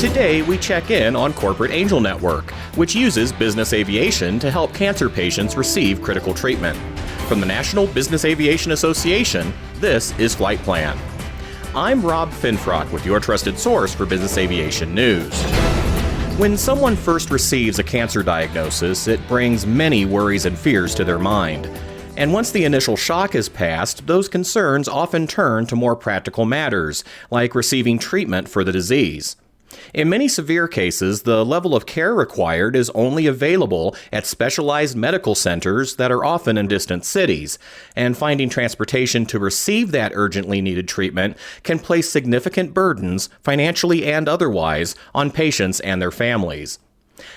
Today, we check in on Corporate Angel Network, which uses business aviation to help cancer patients receive critical treatment. From the National Business Aviation Association, this is Flight Plan. I'm Rob Finfrock with your trusted source for business aviation news. When someone first receives a cancer diagnosis, it brings many worries and fears to their mind. And once the initial shock has passed, those concerns often turn to more practical matters, like receiving treatment for the disease. In many severe cases, the level of care required is only available at specialized medical centers that are often in distant cities, and finding transportation to receive that urgently needed treatment can place significant burdens, financially and otherwise, on patients and their families.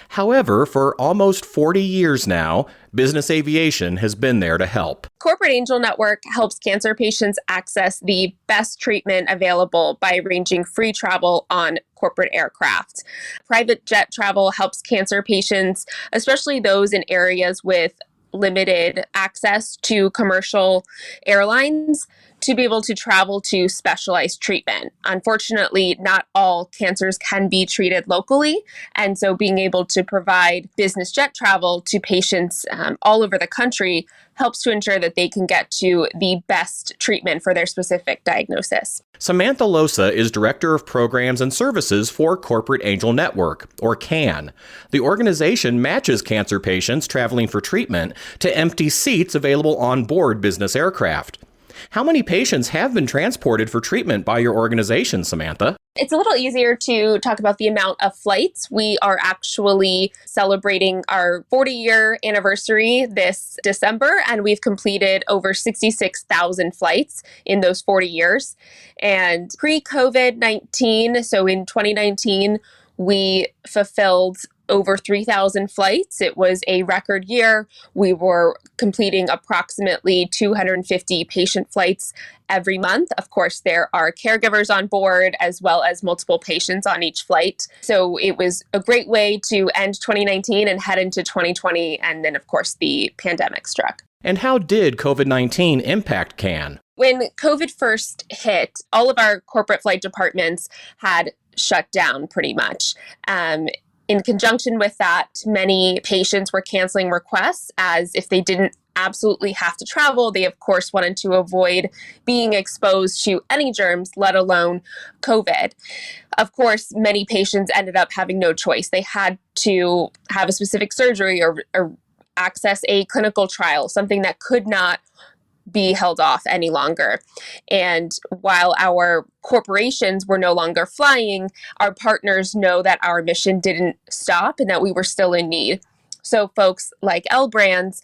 However, for almost 40 years now, business aviation has been there to help. Corporate Angel Network helps cancer patients access the best treatment available by arranging free travel on corporate aircraft. Private jet travel helps cancer patients, especially those in areas with limited access to commercial airlines, to be able to travel to specialized treatment. Unfortunately, not all cancers can be treated locally, and so being able to provide business jet travel to patients all over the country helps to ensure that they can get to the best treatment for their specific diagnosis. Samantha Losa is Director of Programs and Services for Corporate Angel Network, or CAN. The organization matches cancer patients traveling for treatment to empty seats available on board business aircraft. How many patients have been transported for treatment by your organization, Samantha? It's a little easier to talk about the amount of flights. We are actually celebrating our 40-year anniversary this December, and we've completed over 66,000 flights in those 40 years. And pre-COVID-19, so in 2019, we fulfilled over 3,000 flights. It was a record year. We were completing approximately 250 patient flights every month. Of course, there are caregivers on board as well as multiple patients on each flight. So it was a great way to end 2019 and head into 2020. And then, of course, the pandemic struck. And how did COVID-19 impact CAN? When COVID first hit, all of our corporate flight departments had shut down pretty much. In conjunction with that, many patients were canceling requests as if they didn't absolutely have to travel. They, of course, wanted to avoid being exposed to any germs, let alone COVID. Of course, many patients ended up having no choice. They had to have a specific surgery or access a clinical trial, something that could not be held off any longer. And while our corporations were no longer flying, our partners know that our mission didn't stop and that we were still in need. So folks like L Brands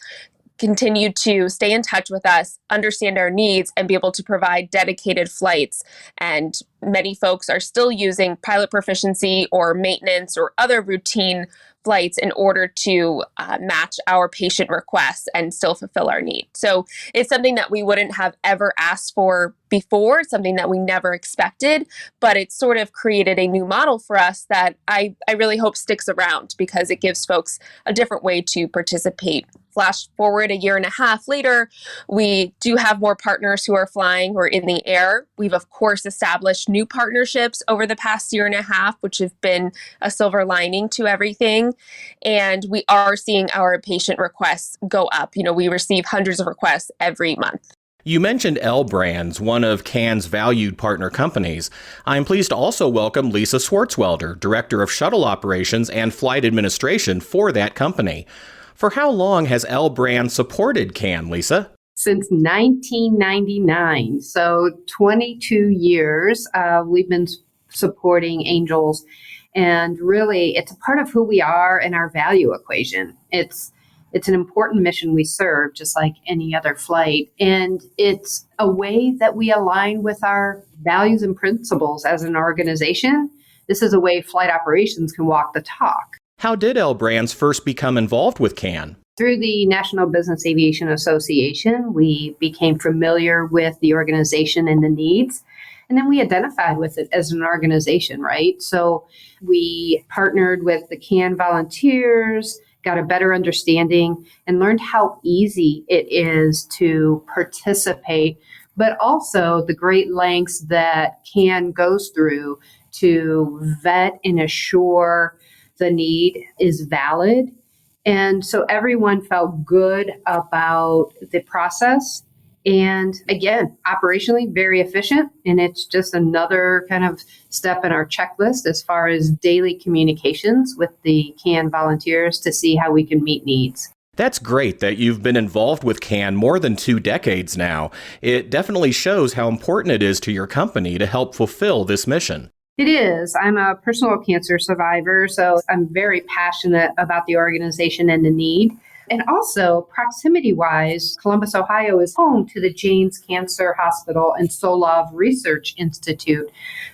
continue to stay in touch with us, understand our needs, and be able to provide dedicated flights. And many folks are still using pilot proficiency or maintenance or other routine flights in order to match our patient requests and still fulfill our need. So it's something that we wouldn't have ever asked for before, something that we never expected, but it's sort of created a new model for us that I really hope sticks around because it gives folks a different way to participate. Flash forward a year and a half later, we do have more partners who are flying or in the air. We've, of course, established new partnerships over the past year and a half, which have been a silver lining to everything. And we are seeing our patient requests go up. We receive hundreds of requests every month. You mentioned L Brands, one of CAN's valued partner companies. I'm pleased to also welcome Lisa Swartzwelder, Director of Shuttle Operations and Flight Administration for that company. For how long has L Brands supported CAN, Lisa? Since 1999, so 22 years we've been supporting Angels. And really, it's a part of who we are and our value equation. It's an important mission we serve, just like any other flight. And it's a way that we align with our values and principles as an organization. This is a way flight operations can walk the talk. How did L Brands first become involved with CAN? Through the National Business Aviation Association, we became familiar with the organization and the needs. And then we identified with it as an organization, right? So we partnered with the CAN volunteers, got a better understanding, and learned how easy it is to participate, but also the great lengths that CAN goes through to vet and assure the need is valid. And so everyone felt good about the process. And again, operationally, very efficient. And it's just another kind of step in our checklist as far as daily communications with the CAN volunteers to see how we can meet needs. That's great that you've been involved with CAN more than 2 decades now. It definitely shows how important it is to your company to help fulfill this mission. It is. I'm a personal cancer survivor, so I'm very passionate about the organization and the need. And also, proximity-wise, Columbus, Ohio is home to the Janes Cancer Hospital and Solov Research Institute.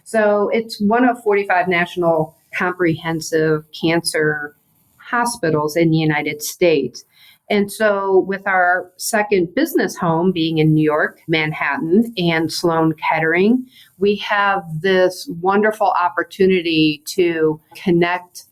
So it's one of 45 national comprehensive cancer hospitals in the United States. And so with our second business home being in New York, Manhattan, and Sloan Kettering, we have this wonderful opportunity to connect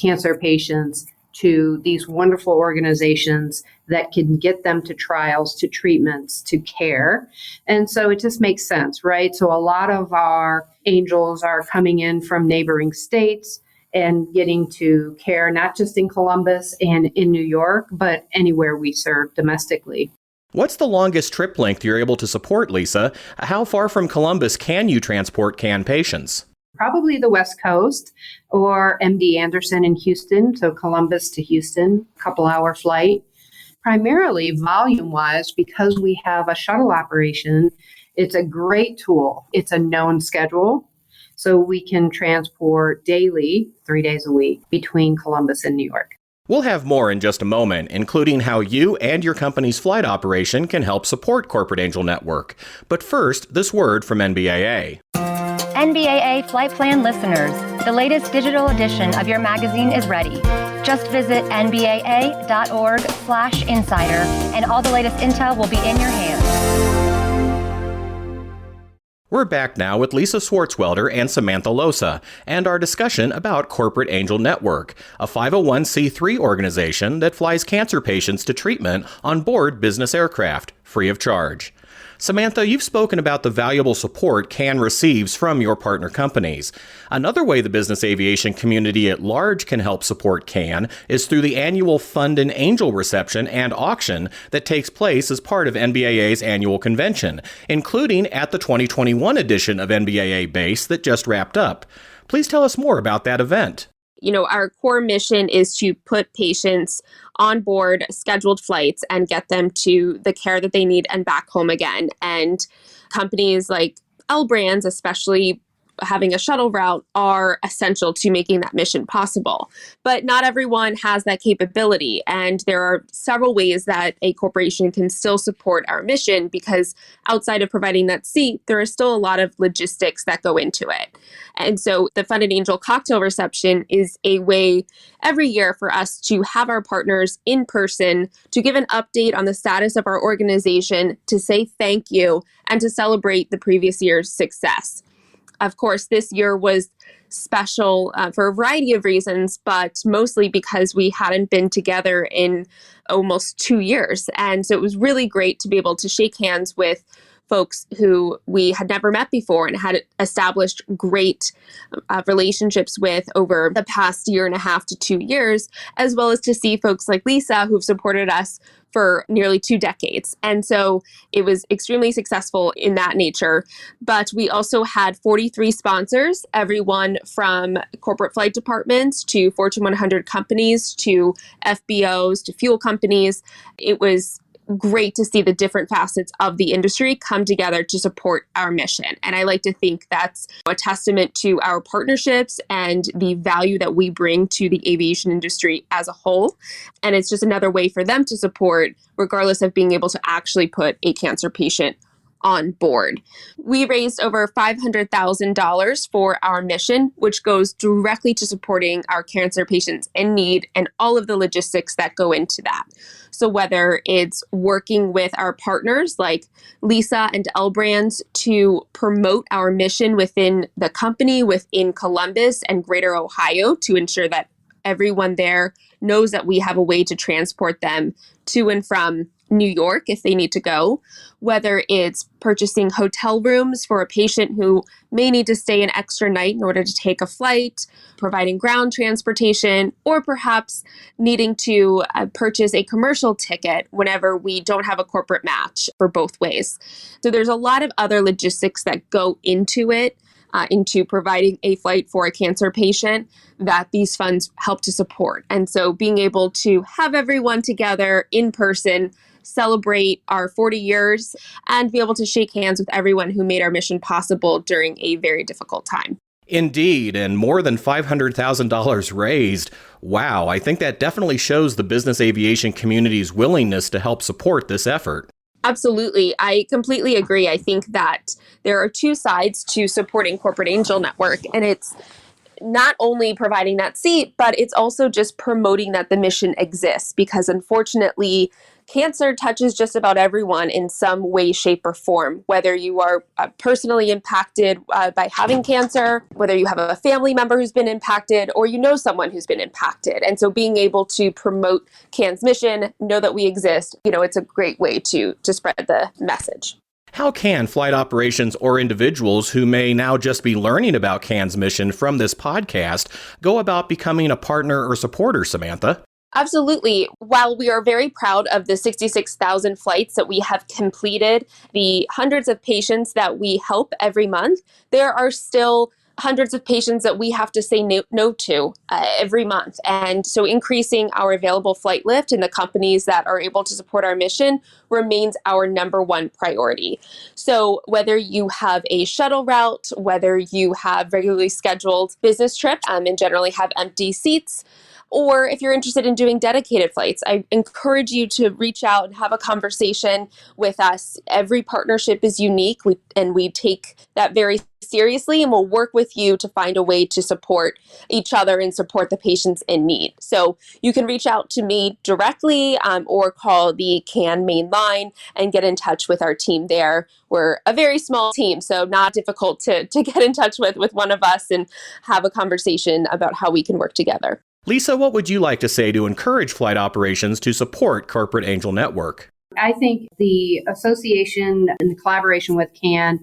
cancer patients to these wonderful organizations that can get them to trials, to treatments, to care. And so it just makes sense, right? So a lot of our angels are coming in from neighboring states and getting to care, not just in Columbus and in New York, but anywhere we serve domestically. What's the longest trip length you're able to support, Lisa? How far from Columbus can you transport CAN patients? Probably the West Coast or MD Anderson in Houston, so Columbus to Houston, couple-hour flight. Primarily volume-wise, because we have a shuttle operation, it's a great tool. It's a known schedule. So we can transport daily, 3 days a week, between Columbus and New York. We'll have more in just a moment, including how you and your company's flight operation can help support Corporate Angel Network. But first, this word from NBAA. NBAA Flight Plan listeners, the latest digital edition of your magazine is ready. Just visit nbaa.org/insider, and all the latest intel will be in your hands. We're back now with Lisa Swartzwelder and Samantha Losa, and our discussion about Corporate Angel Network, a 501c3 organization that flies cancer patients to treatment on board business aircraft, free of charge. Samantha, you've spoken about the valuable support CAN receives from your partner companies. Another way the business aviation community at large can help support CAN is through the annual Fund and Angel reception and auction that takes place as part of NBAA's annual convention, including at the 2021 edition of NBAA Base that just wrapped up. Please tell us more about that event. You know, our core mission is to put patients on board scheduled flights and get them to the care that they need and back home again. And companies like L Brands, especially having a shuttle route, are essential to making that mission possible. But not everyone has that capability. And there are several ways that a corporation can still support our mission, because outside of providing that seat, there is still a lot of logistics that go into it. And so the Fund and Angel cocktail reception is a way every year for us to have our partners in person, to give an update on the status of our organization, to say thank you, and to celebrate the previous year's success. Of course, this year was special for a variety of reasons, but mostly because we hadn't been together in almost 2 years. And so it was really great to be able to shake hands with folks who we had never met before and had established great relationships with over the past 1.5 to 2 years, as well as to see folks like Lisa, who've supported us for nearly 2 decades. And so it was extremely successful in that nature. But we also had 43 sponsors, everyone from corporate flight departments to Fortune 100 companies to FBOs to fuel companies. It was great to see the different facets of the industry come together to support our mission. And I like to think that's a testament to our partnerships and the value that we bring to the aviation industry as a whole. And it's just another way for them to support, regardless of being able to actually put a cancer patient on board. We raised over $500,000 for our mission, which goes directly to supporting our cancer patients in need and all of the logistics that go into that. So whether it's working with our partners like Lisa and L Brands to promote our mission within the company, within Columbus and Greater Ohio, to ensure that everyone there knows that we have a way to transport them to and from New York if they need to go, whether it's purchasing hotel rooms for a patient who may need to stay an extra night in order to take a flight, providing ground transportation, or perhaps needing to purchase a commercial ticket whenever we don't have a corporate match for both ways. So there's a lot of other logistics that go into it, into providing a flight for a cancer patient that these funds help to support. And so being able to have everyone together in person, celebrate our 40 years, and be able to shake hands with everyone who made our mission possible during a very difficult time. Indeed, and more than $500,000 raised. Wow, I think that definitely shows the business aviation community's willingness to help support this effort. Absolutely. I completely agree. I think that there are two sides to supporting Corporate Angel Network, and it's not only providing that seat, but it's also just promoting that the mission exists, because unfortunately, cancer touches just about everyone in some way, shape, or form, whether you are personally impacted by having cancer, whether you have a family member who's been impacted, or you know someone who's been impacted. And so being able to promote CAN's mission, know that we exist, it's a great way to spread the message. How can flight operations or individuals who may now just be learning about CAN's mission from this podcast go about becoming a partner or supporter, Samantha? Absolutely. While we are very proud of the 66,000 flights that we have completed, the hundreds of patients that we help every month, there are still hundreds of patients that we have to say no to every month. And so increasing our available flight lift and the companies that are able to support our mission remains our number one priority. So whether you have a shuttle route, whether you have regularly scheduled business trips and generally have empty seats, or if you're interested in doing dedicated flights, I encourage you to reach out and have a conversation with us. Every partnership is unique, and we take that very seriously, and we'll work with you to find a way to support each other and support the patients in need. So you can reach out to me directly or call the CAN main line and get in touch with our team there. We're a very small team, so not difficult to get in touch with one of us and have a conversation about how we can work together. Lisa, what would you like to say to encourage flight operations to support Corporate Angel Network? I think the association and the collaboration with CAN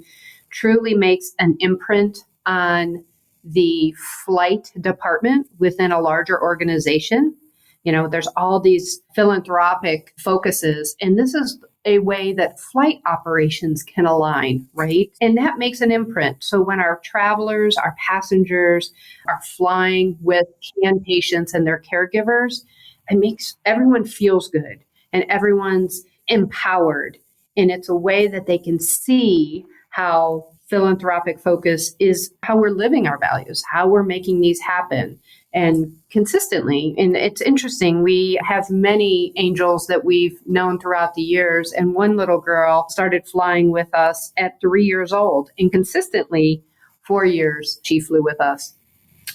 truly makes an imprint on the flight department within a larger organization. There's all these philanthropic focuses, and this is a way that flight operations can align, right? And that makes an imprint. So when our travelers, our passengers are flying with CAN patients and their caregivers, it makes everyone feels good and everyone's empowered. And it's a way that they can see how philanthropic focus is how we're living our values, how we're making these happen. And consistently, and it's interesting, we have many angels that we've known throughout the years. And one little girl started flying with us at 3 years old. And consistently, 4 years, she flew with us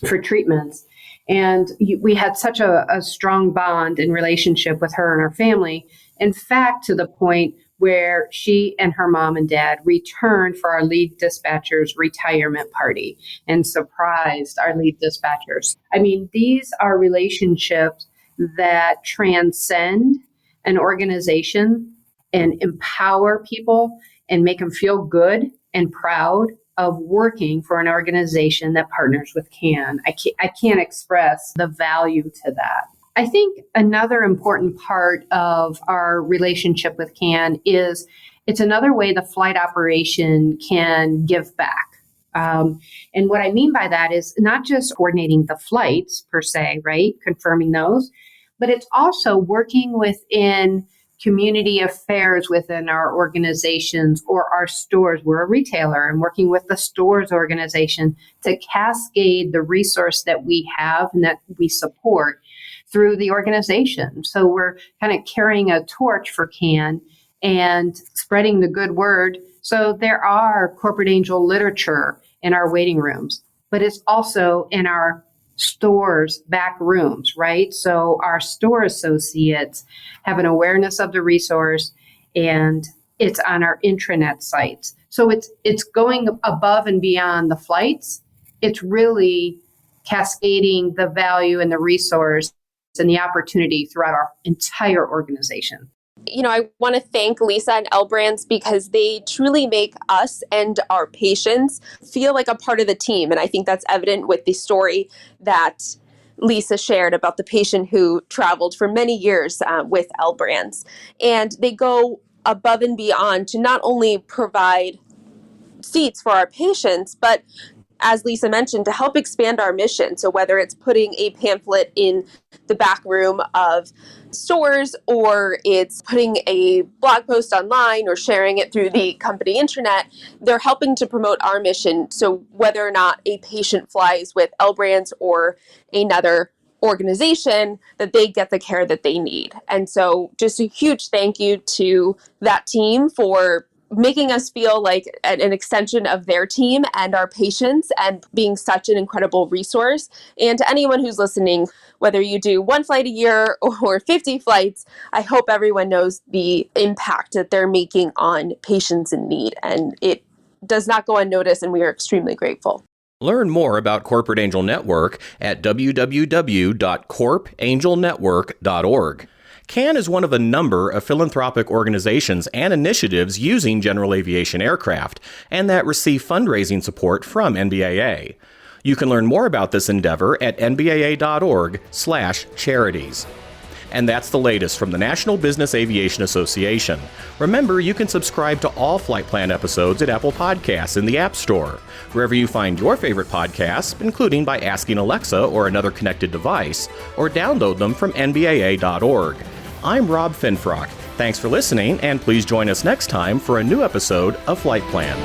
for treatments. And we had such a strong bond and relationship with her and her family. In fact, to the point where she and her mom and dad returned for our lead dispatcher's retirement party and surprised our lead dispatchers. I mean, these are relationships that transcend an organization and empower people and make them feel good and proud of working for an organization that partners with CAN. I can't express the value to that. I think another important part of our relationship with CAN is it's another way the flight operation can give back. And what I mean by that is not just coordinating the flights per se, right? Confirming those, but it's also working within community affairs within our organizations or our stores. We're a retailer and working with the stores organization to cascade the resource that we have and that we support through the organization. So we're kind of carrying a torch for CAN and spreading the good word. So there are corporate angel literature in our waiting rooms, but it's also in our stores' back rooms, right? So our store associates have an awareness of the resource, and it's on our intranet sites. So it's going above and beyond the flights. It's really cascading the value and the resource and the opportunity throughout our entire organization. I want to thank Lisa and L Brands because they truly make us and our patients feel like a part of the team. And I think that's evident with the story that Lisa shared about the patient who traveled for many years with L Brands. And they go above and beyond to not only provide seats for our patients, but as Lisa mentioned, to help expand our mission. So whether it's putting a pamphlet in the back room of stores, or it's putting a blog post online or sharing it through the company intranet, they're helping to promote our mission. So whether or not a patient flies with L Brands or another organization, that they get the care that they need. And so just a huge thank you to that team for making us feel like an extension of their team and our patients, and being such an incredible resource. And to anyone who's listening, whether you do 1 flight a year or 50 flights, I hope everyone knows the impact that they're making on patients in need. And it does not go unnoticed, and we are extremely grateful. Learn more about Corporate Angel Network at www.corpangelnetwork.org. CAN is one of a number of philanthropic organizations and initiatives using general aviation aircraft, and that receive fundraising support from NBAA. You can learn more about this endeavor at nbaa.org/charities. And that's the latest from the National Business Aviation Association. Remember, you can subscribe to all Flight Plan episodes at Apple Podcasts in the App Store, wherever you find your favorite podcasts, including by asking Alexa or another connected device, or download them from nbaa.org. I'm Rob Finfrock. Thanks for listening, and please join us next time for a new episode of Flight Plan.